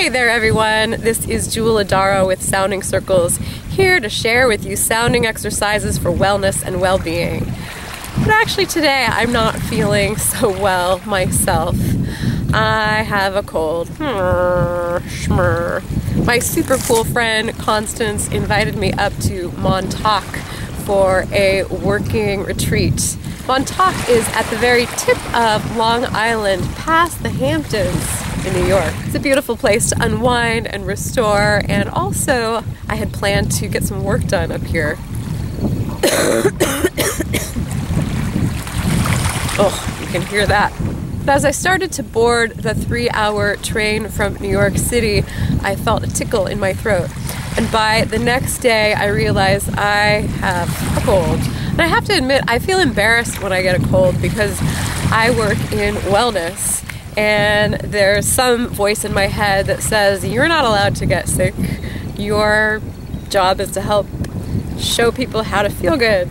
Hey there everyone, this is Joule L'Adara with Sounding Circles, here to share with you sounding exercises for wellness and well-being. But actually today I'm not feeling so well myself. I have a cold. My super cool friend Constance invited me up to Montauk for a working retreat. Montauk is at the very tip of Long Island, past the Hamptons in New York. It's a beautiful place to unwind and restore, and also I had planned to get some work done up here. Oh, you can hear that. But as I started to board the 3-hour train from New York City, I felt a tickle in my throat. And by the next day, I realized I have a cold. And I have to admit, I feel embarrassed when I get a cold because I work in wellness. And there's some voice in my head that says, you're not allowed to get sick. Your job is to help show people how to feel good.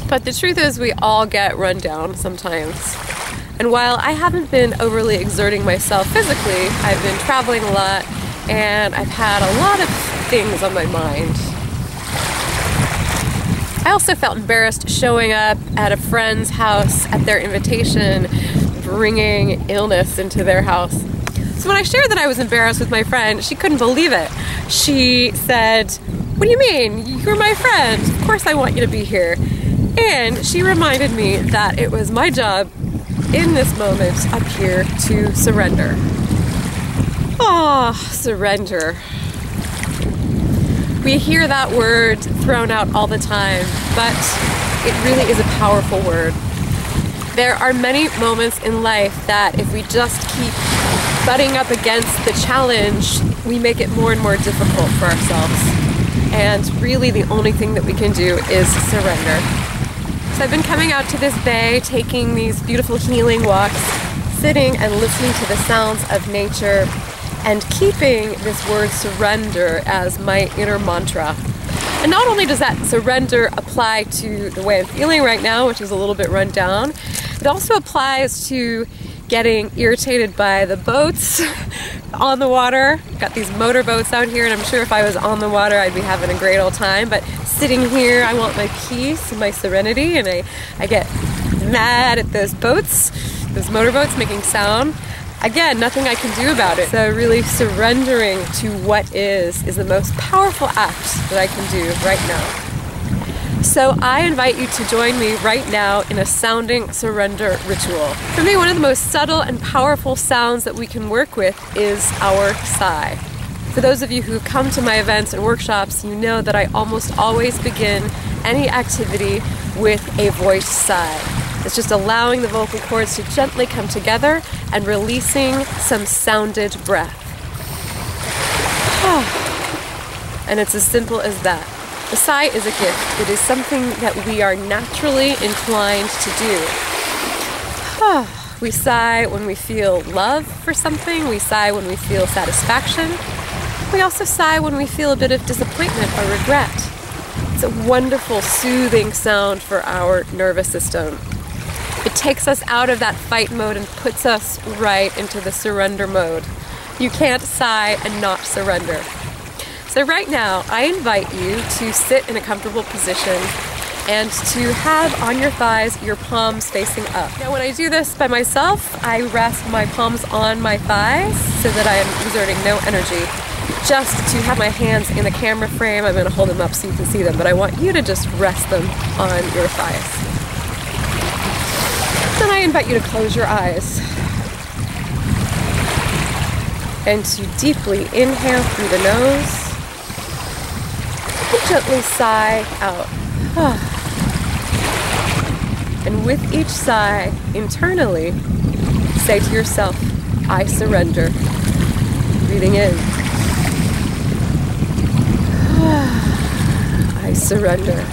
But the truth is, we all get run down sometimes. And while I haven't been overly exerting myself physically, I've been traveling a lot and I've had a lot of things on my mind. I also felt embarrassed showing up at a friend's house at their invitation, bringing illness into their house. So when I shared that I was embarrassed with my friend, she couldn't believe it. She said, "What do you mean? You're my friend. Of course I want you to be here." And she reminded me that it was my job in this moment up here to surrender. Oh, surrender. We hear that word thrown out all the time, but it really is a powerful word. There are many moments in life that if we just keep butting up against the challenge, we make it more and more difficult for ourselves. And really the only thing that we can do is surrender. So I've been coming out to this bay, taking these beautiful healing walks, sitting and listening to the sounds of nature, and keeping this word surrender as my inner mantra. And not only does that surrender apply to the way I'm feeling right now, which is a little bit run down, it also applies to getting irritated by the boats on the water. Got these motor boats out here, and I'm sure if I was on the water I'd be having a great old time, but sitting here I want my peace and my serenity, and I get mad at those boats, those motor boats making sound. Again, nothing I can do about it. So really surrendering to what is the most powerful act that I can do right now. So I invite you to join me right now in a sounding surrender ritual. For me, one of the most subtle and powerful sounds that we can work with is our sigh. For those of you who've come to my events and workshops, you know that I almost always begin any activity with a voiced sigh. It's just allowing the vocal cords to gently come together and releasing some sounded breath. And it's as simple as that. The sigh is a gift. It is something that we are naturally inclined to do. We sigh when we feel love for something. We sigh when we feel satisfaction. We also sigh when we feel a bit of disappointment or regret. It's a wonderful, soothing sound for our nervous system. It takes us out of that fight mode and puts us right into the surrender mode. You can't sigh and not surrender. So right now, I invite you to sit in a comfortable position and to have on your thighs your palms facing up. Now when I do this by myself, I rest my palms on my thighs so that I am exerting no energy. Just to have my hands in the camera frame, I'm going to hold them up so you can see them, but I want you to just rest them on your thighs. Then I invite you to close your eyes and to deeply inhale through the nose and gently sigh out. And with each sigh, internally, say to yourself, I surrender. Breathing in. I surrender.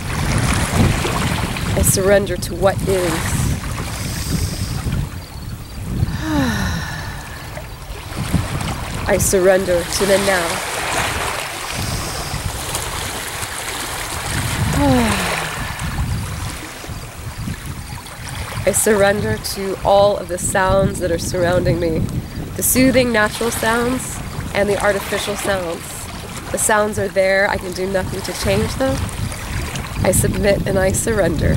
I surrender to what is. I surrender to the now. I surrender to all of the sounds that are surrounding me, the soothing natural sounds and the artificial sounds. The sounds are there, I can do nothing to change them. I submit and I surrender.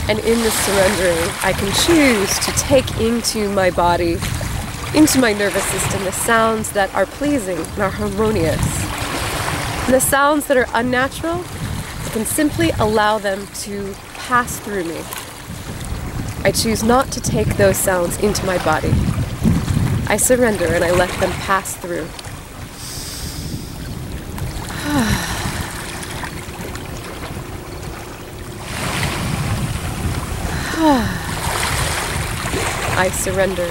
And in this surrendering, I can choose to take into my body, into my nervous system, the sounds that are pleasing and are harmonious. And the sounds that are unnatural, I can simply allow them to pass through me. I choose not to take those sounds into my body. I surrender and I let them pass through. I surrender.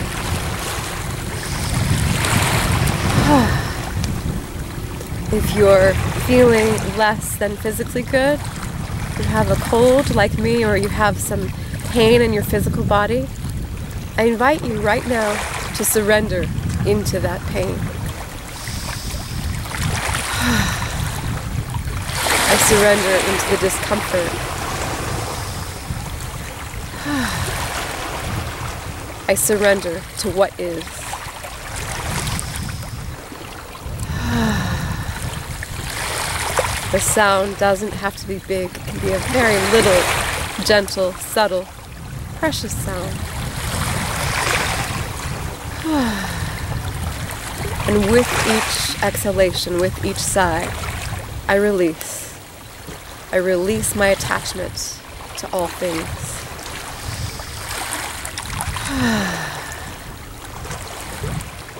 If you're feeling less than physically good, you have a cold like me, or you have some pain in your physical body, I invite you right now to surrender into that pain. I surrender into the discomfort. I surrender to what is. The sound doesn't have to be big. It can be a very little, gentle, subtle, precious sound. And with each exhalation, with each sigh, I release. I release my attachment to all things.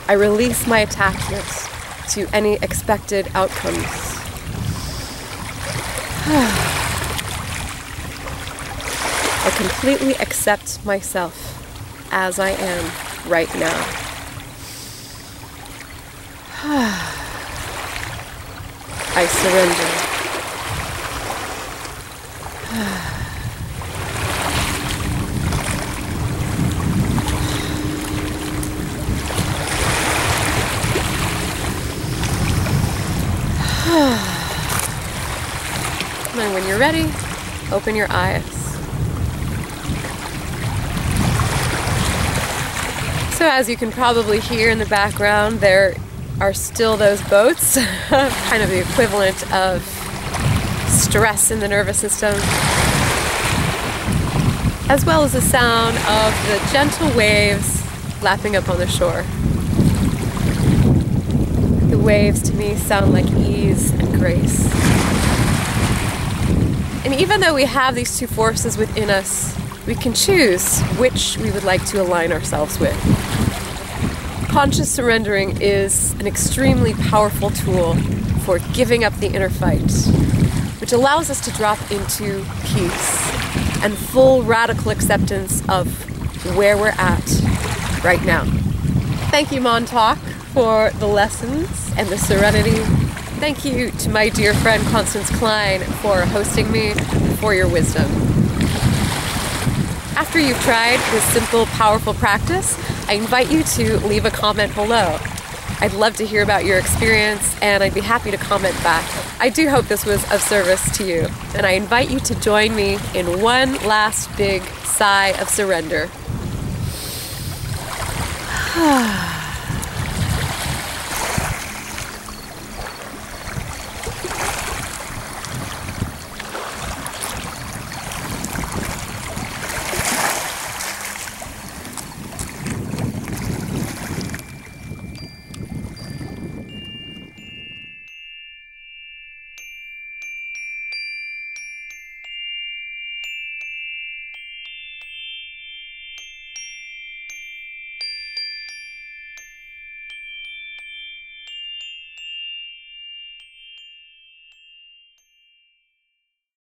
I release my attachment to any expected outcomes. I completely accept myself as I am right now. I surrender. And when you're ready, open your eyes. So as you can probably hear in the background, there are still those boats, kind of the equivalent of stress in the nervous system, as well as the sound of the gentle waves lapping up on the shore. The waves to me sound like ease and grace. And even though we have these two forces within us, we can choose which we would like to align ourselves with. Conscious surrendering is an extremely powerful tool for giving up the inner fight, which allows us to drop into peace and full radical acceptance of where we're at right now. Thank you, Montauk, for the lessons and the serenity. Thank you to my dear friend Constance Klein for hosting me, for your wisdom. After you've tried this simple, powerful practice, I invite you to leave a comment below. I'd love to hear about your experience, and I'd be happy to comment back. I do hope this was of service to you, and I invite you to join me in one last big sigh of surrender.